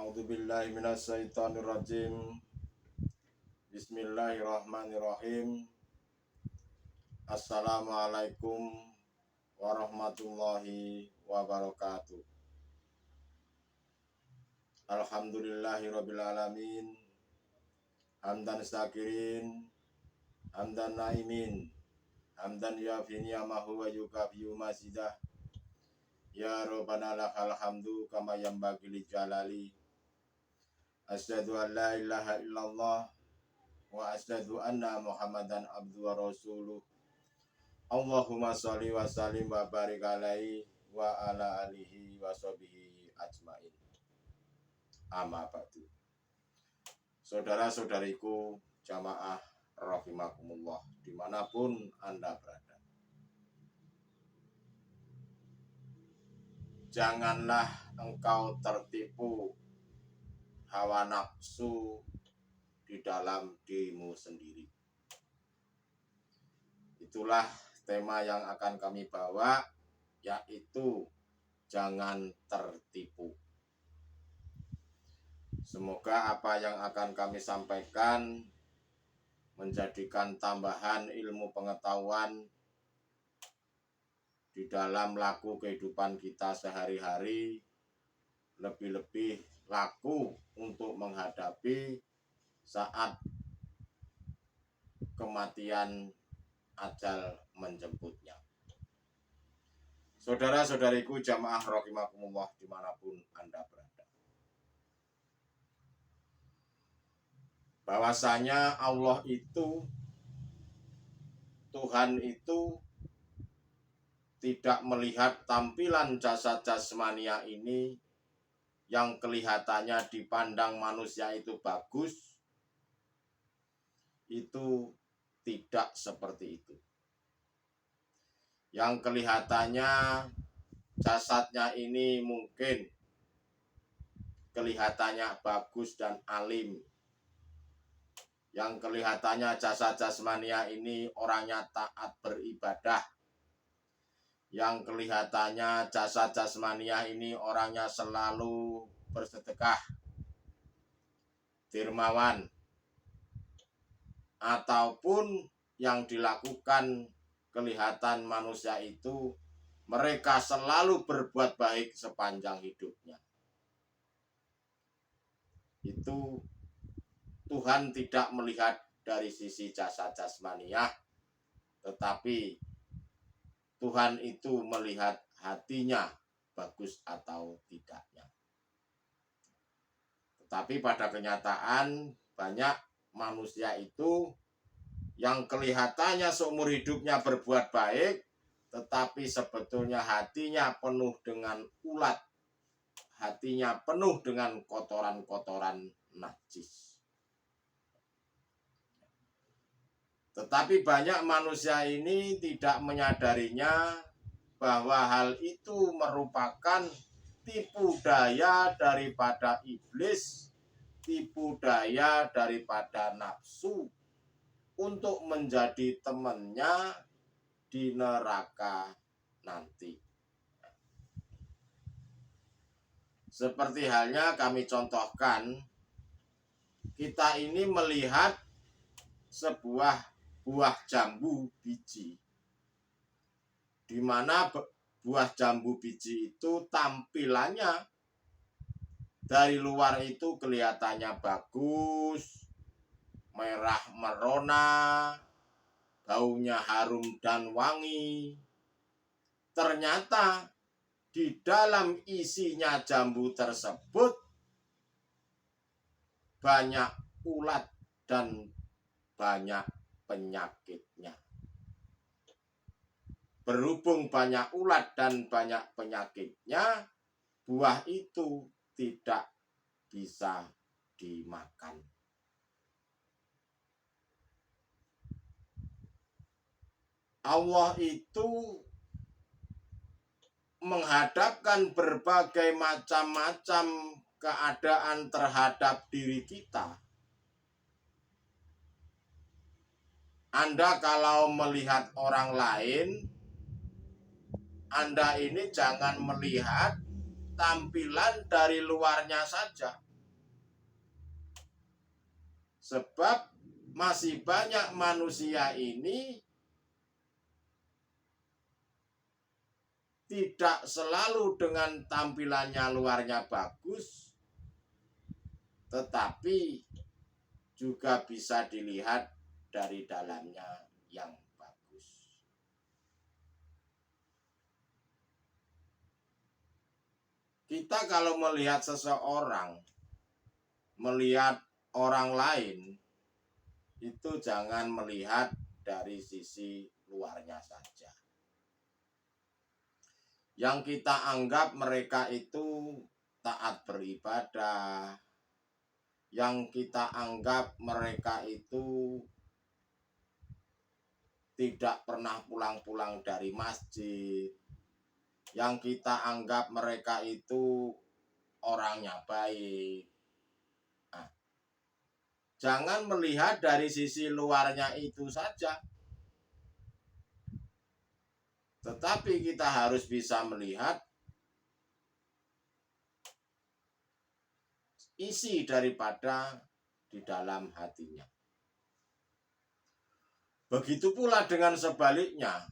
A'udzubillahi minasyaitonirrajim. Bismillahirrahmanirrahim. Assalamualaikum warahmatullahi wabarakatuh. Alhamdulillahirabbil alamin. Hamdan syakirin, hamdan naimin, hamdan yafi ni'amahu wa yukafi mazidah. Ya Rabbana lakal hamdu kama yanbaghi li jalali. Asyhadu an la ilaha illallah wa asyhadu anna Muhammadan abduhu wa rasuluh. Allahumma sholli wa sallim wa barik alaihi wa ala alihi wa sahbihi ajmain. Amma ba'du. Saudara-saudariku jamaah rahimakumullah dimanapun Anda berada. Janganlah engkau tertipu hawa nafsu di dalam dirimu sendiri. Itulah tema yang akan kami bawa, yaitu jangan tertipu. Semoga apa yang akan kami sampaikan menjadikan tambahan ilmu pengetahuan di dalam laku kehidupan kita sehari-hari, lebih-lebih laku untuk menghadapi saat kematian ajal menjemputnya. Saudara-saudariku jamaah rahimakumullah dimanapun Anda berada, bahwasanya Allah itu, Tuhan itu tidak melihat tampilan jasad jasmania ini yang kelihatannya dipandang manusia itu bagus. Itu tidak seperti itu. Yang kelihatannya jasadnya ini mungkin kelihatannya bagus dan alim. Yang kelihatannya jasad jasmania ini orangnya taat beribadah. Yang kelihatannya jasad jasmania ini orangnya selalu bersedekah, dermawan, ataupun yang dilakukan kelihatan manusia itu mereka selalu berbuat baik sepanjang hidupnya. Itu Tuhan tidak melihat dari sisi jasad jasmania, tetapi Tuhan itu melihat hatinya bagus atau tidaknya. Tetapi pada kenyataan banyak manusia itu yang kelihatannya seumur hidupnya berbuat baik, tetapi sebetulnya hatinya penuh dengan ulat, hatinya penuh dengan kotoran-kotoran najis. Tetapi banyak manusia ini tidak menyadarinya bahwa hal itu merupakan tipu daya daripada iblis, tipu daya daripada nafsu untuk menjadi temannya di neraka nanti. Seperti halnya kami contohkan, kita ini melihat sebuah buah jambu biji, di mana buah jambu biji itu tampilannya dari luar itu kelihatannya bagus, merah merona, baunya harum dan wangi. Ternyata di dalam isinya jambu tersebut banyak ulat dan banyak penyakitnya. Berhubung banyak ulat dan banyak penyakitnya, buah itu tidak bisa dimakan. Allah itu menghadapkan berbagai macam-macam keadaan terhadap diri kita. Anda kalau melihat orang lain, Anda ini jangan melihat tampilan dari luarnya saja. Sebab masih banyak manusia ini tidak selalu dengan tampilannya luarnya bagus, tetapi juga bisa dilihat dari dalamnya yang bagus. Kita kalau melihat seseorang, melihat orang lain, itu jangan melihat dari sisi luarnya saja. Yang kita anggap mereka itu taat beribadah, yang kita anggap mereka itu tidak pernah pulang-pulang dari masjid, yang kita anggap mereka itu orangnya baik. Nah, jangan melihat dari sisi luarnya itu saja, tetapi kita harus bisa melihat isi daripada di dalam hatinya. Begitu pula dengan sebaliknya.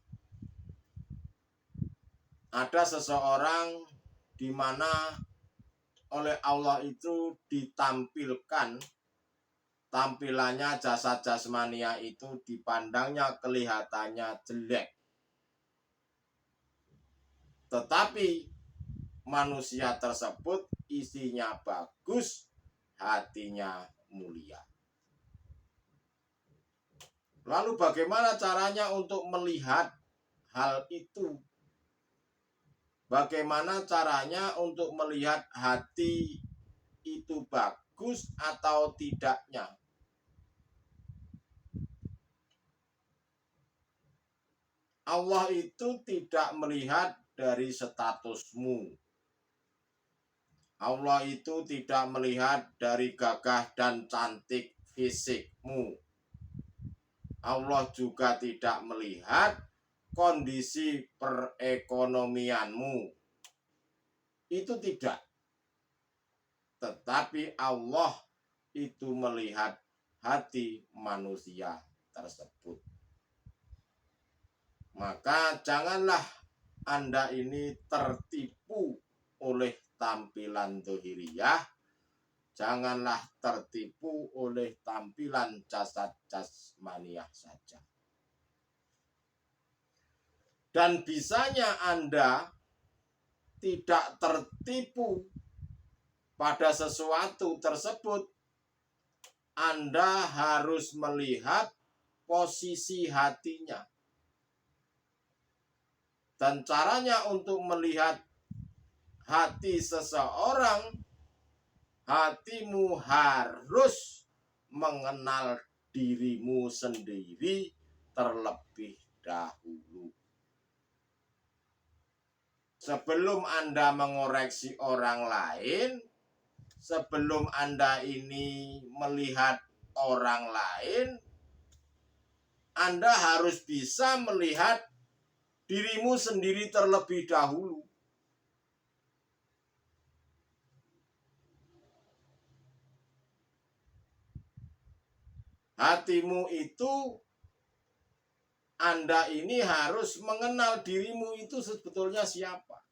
Ada seseorang di mana oleh Allah itu ditampilkan tampilannya jasad jasmania itu dipandangnya kelihatannya jelek. Tetapi manusia tersebut isinya bagus, hatinya mulia. Lalu bagaimana caranya untuk melihat hal itu? Bagaimana caranya untuk melihat hati itu bagus atau tidaknya? Allah itu tidak melihat dari statusmu. Allah itu tidak melihat dari gagah dan cantik fisikmu. Allah juga tidak melihat kondisi perekonomianmu. Itu tidak. Tetapi Allah itu melihat hati manusia tersebut. Maka janganlah Anda ini tertipu oleh tampilan zahiriyah. Janganlah tertipu oleh tampilan jasad jasmaniah saja. Dan bisanya Anda tidak tertipu pada sesuatu tersebut, Anda harus melihat posisi hatinya. Dan caranya untuk melihat hati seseorang, hatimu harus mengenal dirimu sendiri terlebih dahulu. Sebelum Anda mengoreksi orang lain, sebelum Anda ini melihat orang lain, Anda harus bisa melihat dirimu sendiri terlebih dahulu. Hatimu itu, Anda ini harus mengenal dirimu itu sebetulnya siapa.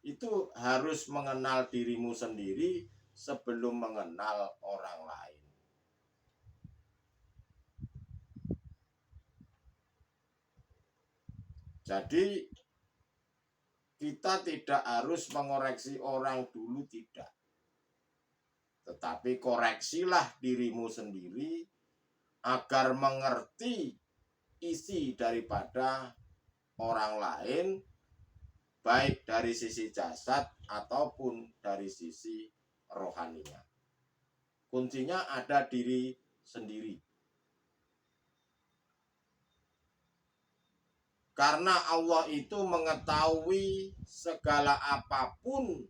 Itu harus mengenal dirimu sendiri sebelum mengenal orang lain. Jadi kita tidak harus mengoreksi orang dulu, tidak. Tetapi koreksilah dirimu sendiri agar mengerti isi daripada orang lain, baik dari sisi jasad ataupun dari sisi rohaninya. Kuncinya ada diri sendiri. Karena Allah itu mengetahui segala apapun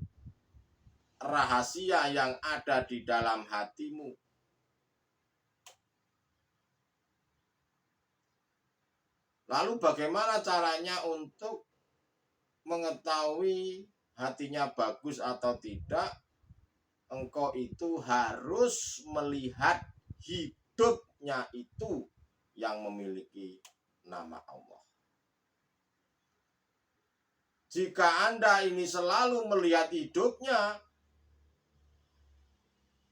rahasia yang ada di dalam hatimu. Lalu bagaimana caranya untuk mengetahui hatinya bagus atau tidak? engkau itu harus melihat hidupnya itu yang memiliki nama Allah. Jika Anda ini selalu melihat hidupnya,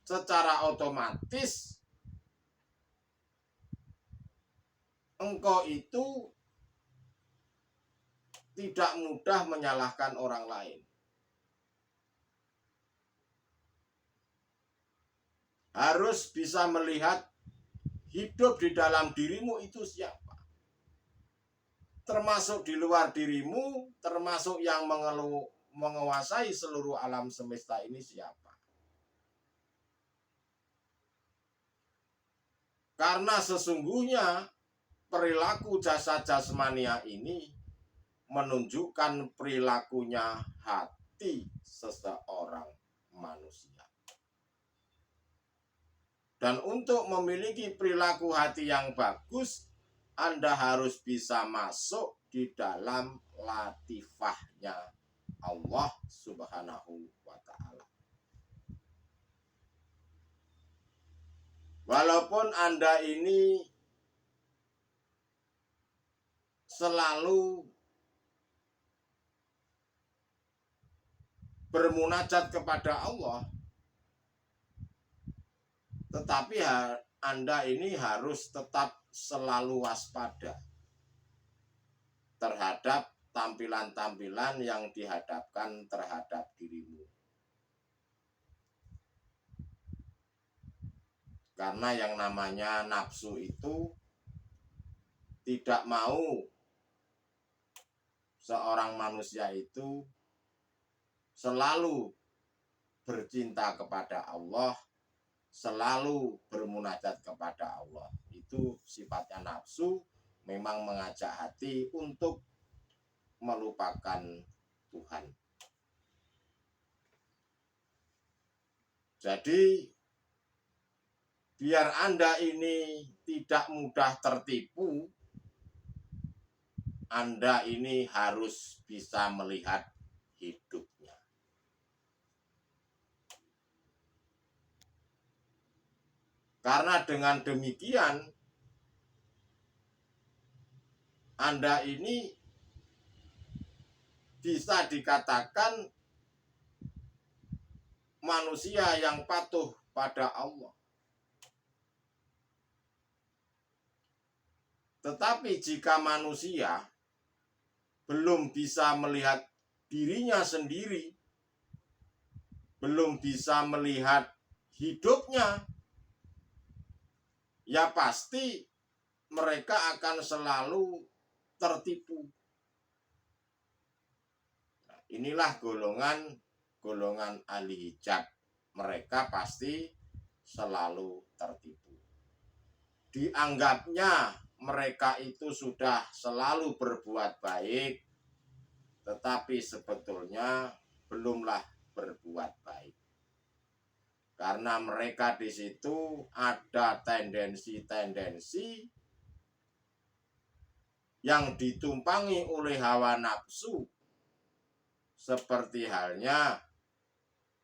secara otomatis engkau itu tidak mudah menyalahkan orang lain. Harus bisa melihat hidup di dalam dirimu itu siapa. Termasuk di luar dirimu, termasuk yang menguasai seluruh alam semesta ini siapa. Karena sesungguhnya perilaku jasad jasmania ini menunjukkan perilakunya hati seseorang manusia. Dan untuk memiliki perilaku hati yang bagus, Anda harus bisa masuk di dalam latifahnya Allah Subhanahu wa Ta'ala. Walaupun Anda ini selalu bermunajat kepada Allah, tetapi Anda ini harus tetap selalu waspada terhadap tampilan-tampilan yang dihadapkan terhadap dirimu. Karena yang namanya nafsu itu tidak mau seorang manusia itu selalu bercinta kepada Allah, selalu bermunajat kepada Allah. Itu sifatnya nafsu, memang mengajak hati untuk melupakan Tuhan. Jadi biar Anda ini tidak mudah tertipu, Anda ini harus bisa melihat hidupnya. Karena dengan demikian Anda ini bisa dikatakan manusia yang patuh pada Allah. Tetapi jika manusia belum bisa melihat dirinya sendiri, belum bisa melihat hidupnya, ya pasti mereka akan selalu tertipu. Nah, inilah golongan ahli hijab. Mereka pasti selalu tertipu. Dianggapnya mereka itu sudah selalu berbuat baik, tetapi sebetulnya belumlah berbuat baik. Karena mereka di situ ada tendensi-tendensi yang ditumpangi oleh hawa nafsu, seperti halnya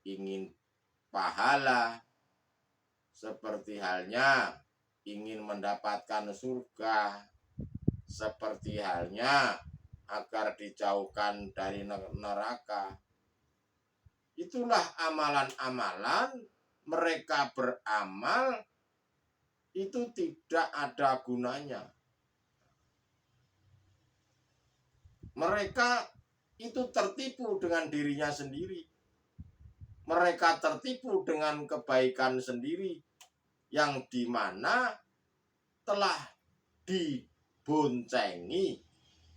ingin pahala, seperti halnya ingin mendapatkan surga, seperti halnya agar dijauhkan dari neraka. Itulah amalan-amalan mereka beramal itu tidak ada gunanya. Mereka itu tertipu dengan dirinya sendiri. Mereka tertipu dengan kebaikan sendiri yang dimana telah diboncengi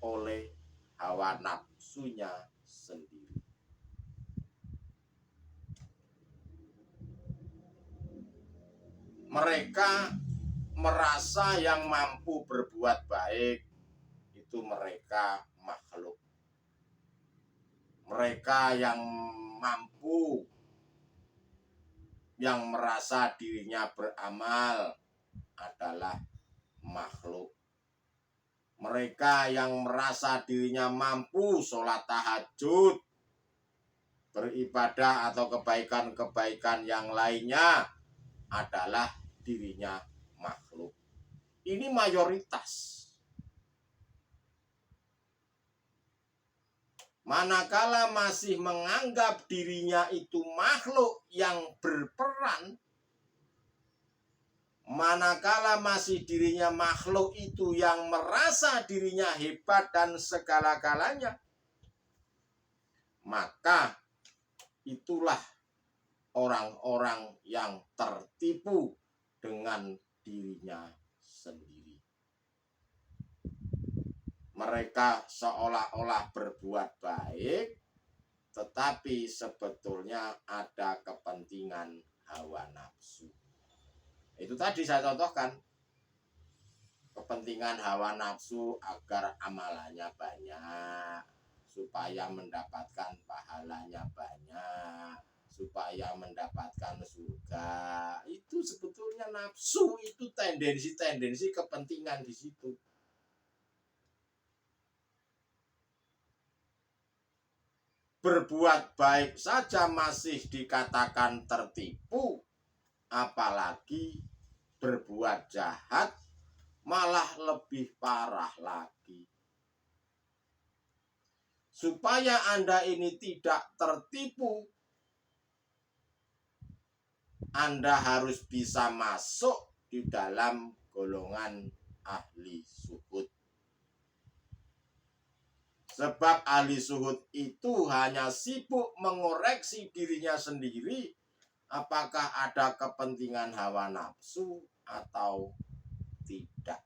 oleh hawa nafsunya sendiri. Mereka merasa yang mampu berbuat baik itu mereka makhluk. Mereka yang mampu, yang merasa dirinya beramal adalah makhluk. Mereka yang merasa dirinya mampu sholat tahajud beribadah atau kebaikan-kebaikan yang lainnya adalah dirinya makhluk. Ini mayoritas. Manakala masih menganggap dirinya itu makhluk yang berperan, manakala masih dirinya makhluk itu yang merasa dirinya hebat dan segala-galanya, maka itulah orang-orang yang tertipu dengan dirinya sendiri. Mereka seolah-olah berbuat baik, tetapi sebetulnya ada kepentingan hawa nafsu. Itu tadi saya contohkan. Kepentingan hawa nafsu agar amalannya banyak, supaya mendapatkan pahalanya banyak, supaya mendapatkan surga. Itu sebetulnya nafsu, itu tendensi-tendensi kepentingan di situ. Berbuat baik saja masih dikatakan tertipu, apalagi berbuat jahat malah lebih parah lagi. Supaya Anda ini tidak tertipu, Anda harus bisa masuk di dalam golongan ahli zuhud. Sebab ahli zuhud itu hanya sibuk mengoreksi dirinya sendiri, apakah ada kepentingan hawa nafsu atau tidak.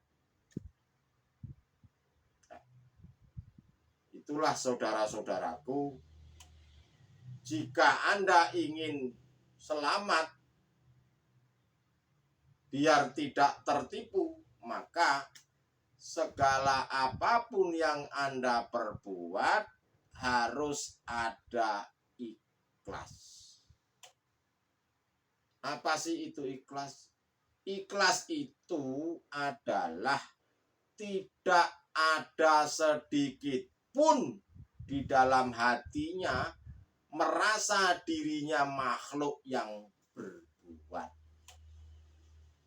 Itulah saudara-saudaraku, jika Anda ingin selamat biar tidak tertipu, maka segala apapun yang Anda perbuat harus ada ikhlas. Apa sih itu ikhlas? Ikhlas itu adalah tidak ada sedikit pun di dalam hatinya merasa dirinya makhluk yang berbuat.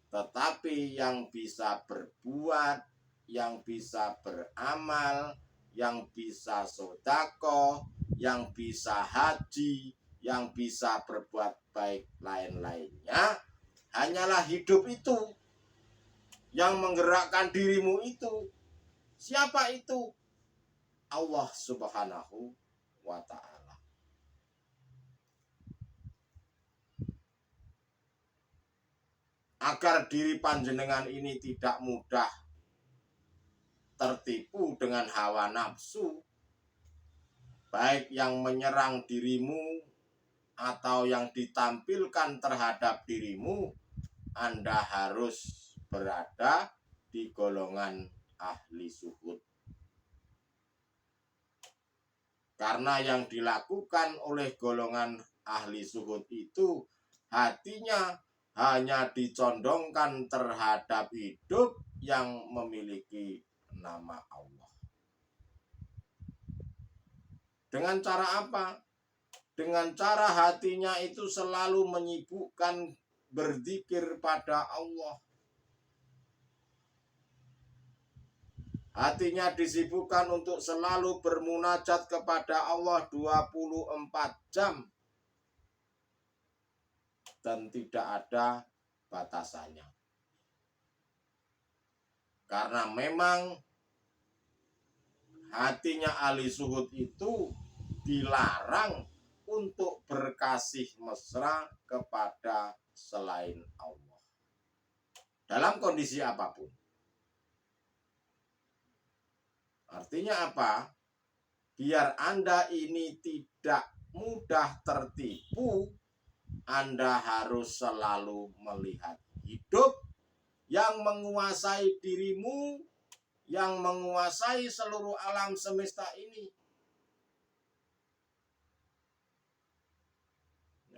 Tetapi yang bisa berbuat, yang bisa beramal, yang bisa sedekah, yang bisa haji, yang bisa berbuat baik lain-lainnya, hanyalah hidup itu yang menggerakkan dirimu itu. Siapa itu? Allah Subhanahu wa ta'ala. Agar diri panjenengan ini tidak mudah tertipu dengan hawa nafsu, baik yang menyerang dirimu atau yang ditampilkan terhadap dirimu, Anda harus berada di golongan ahli zuhud. Karena yang dilakukan oleh golongan ahli zuhud itu hatinya hanya dicondongkan terhadap hidup yang memiliki nama Allah. Dengan cara apa? Dengan cara hatinya itu selalu menyibukkan berzikir pada Allah. Hatinya disibukkan untuk selalu bermunajat kepada Allah 24 jam. Dan tidak ada batasannya. Karena memang hatinya ahli zuhud itu dilarang untuk berkasih mesra kepada selain Allah. Dalam kondisi apapun. Artinya apa? Biar Anda ini tidak mudah tertipu, Anda harus selalu melihat hidup yang menguasai dirimu, yang menguasai seluruh alam semesta ini.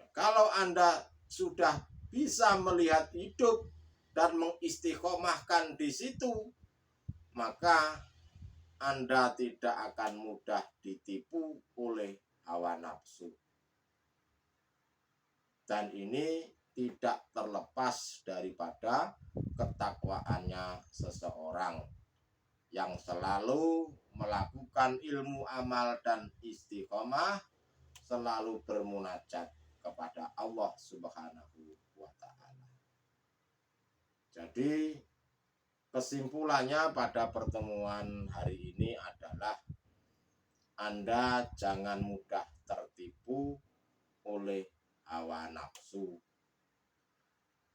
Kalau Anda sudah bisa melihat hidup dan mengistiqomahkan di situ, maka Anda tidak akan mudah ditipu oleh hawa nafsu. Dan ini tidak terlepas daripada ketakwaannya seseorang yang selalu melakukan ilmu amal dan istiqomah, selalu bermunajat kepada Allah Subhanahu wa Ta'ala. Jadi kesimpulannya pada pertemuan hari ini adalah Anda jangan mudah tertipu oleh hawa nafsu,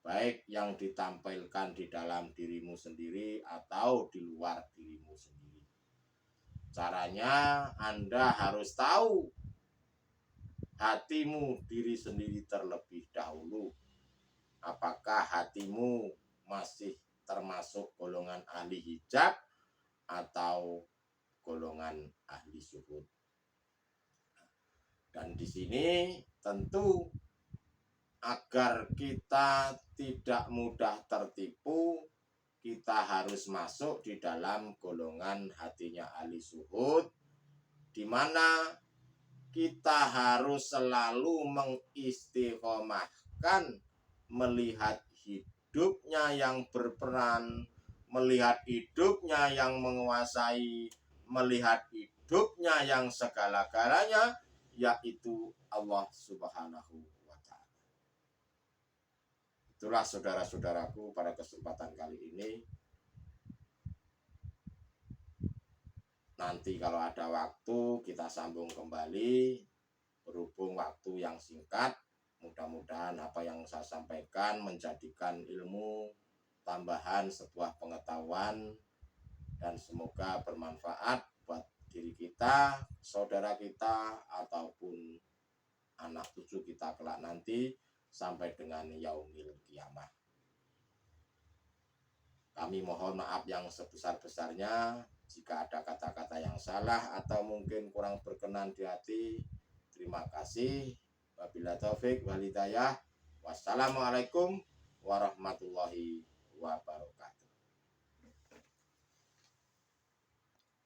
baik yang ditampilkan di dalam dirimu sendiri atau di luar dirimu sendiri. Caranya Anda harus tahu hatimu diri sendiri terlebih dahulu. Apakah hatimu masih termasuk golongan ahli hijab atau golongan ahli syuhud? Dan di sini tentu agar kita tidak mudah tertipu, kita harus masuk di dalam golongan hatinya ahli syuhud, di mana kita harus selalu mengistiqomahkan melihat hidupnya yang berperan, melihat hidupnya yang menguasai, melihat hidupnya yang segala-galanya, yaitu Allah Subhanahu wa Ta'ala. Itulah saudara-saudaraku pada kesempatan kali ini. Nanti kalau ada waktu kita sambung kembali, berhubung waktu yang singkat. Mudah-mudahan apa yang saya sampaikan menjadikan ilmu tambahan, sebuah pengetahuan, dan semoga bermanfaat buat diri kita, saudara kita, ataupun anak cucu kita kelak nanti sampai dengan yaumil kiamah. Kami mohon maaf yang sebesar-besarnya jika ada kata-kata yang salah atau mungkin kurang berkenan di hati. Terima kasih. Wabillahi taufik wal hidayah. Wassalamualaikum warahmatullahi wabarakatuh.